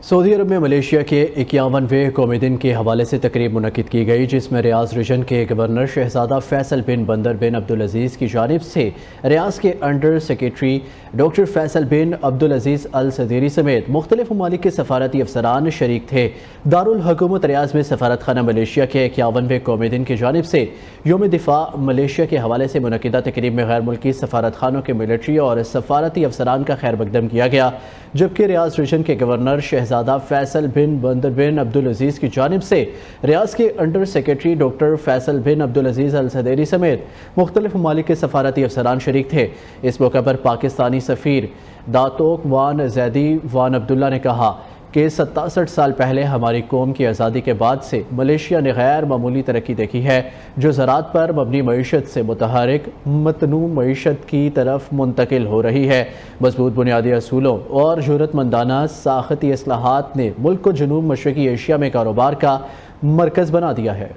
سعودی عرب میں ملیشیا کے 51ویں قومی دن کے حوالے سے تقریب منعقد کی گئی، جس میں ریاض ریجن کے گورنر شہزادہ فیصل بن بندر بن عبدالعزیز کی جانب سے ریاض کے انڈر سیکریٹری ڈاکٹر فیصل بن عبدالعزیز الصدیری سمیت مختلف ممالک کے سفارتی افسران شریک تھے۔ دارالحکومت ریاض میں سفارت خانہ ملیشیا کے 51ویں قومی دن کی جانب سے یوم دفاع ملیشیا کے حوالے سے منعقدہ تقریب میں غیر ملکی سفارت خانوں کے ملٹری اور سفارتی افسران کا خیر مقدم کیا گیا، جبکہ ریاض ریجن کے گورنر شہزادہ فیصل بن بندر بن عبدالعزیز کی جانب سے ریاض کے انڈر سیکریٹری ڈاکٹر فیصل بن عبدالعزیز الصدیری سمیت مختلف ممالک کے سفارتی افسران شریک تھے۔ اس موقع پر پاکستانی سفیر داتوک وان زیدی وان عبداللہ نے کہا کہ 67 سال پہلے ہماری قوم کی آزادی کے بعد سے ملیشیا نے غیر معمولی ترقی دیکھی ہے، جو زراعت پر مبنی معیشت سے متحرک متنوع معیشت کی طرف منتقل ہو رہی ہے۔ مضبوط بنیادی اصولوں اور جرأت مندانہ ساختی اصلاحات نے ملک کو جنوب مشرقی ایشیا میں کاروبار کا مرکز بنا دیا ہے۔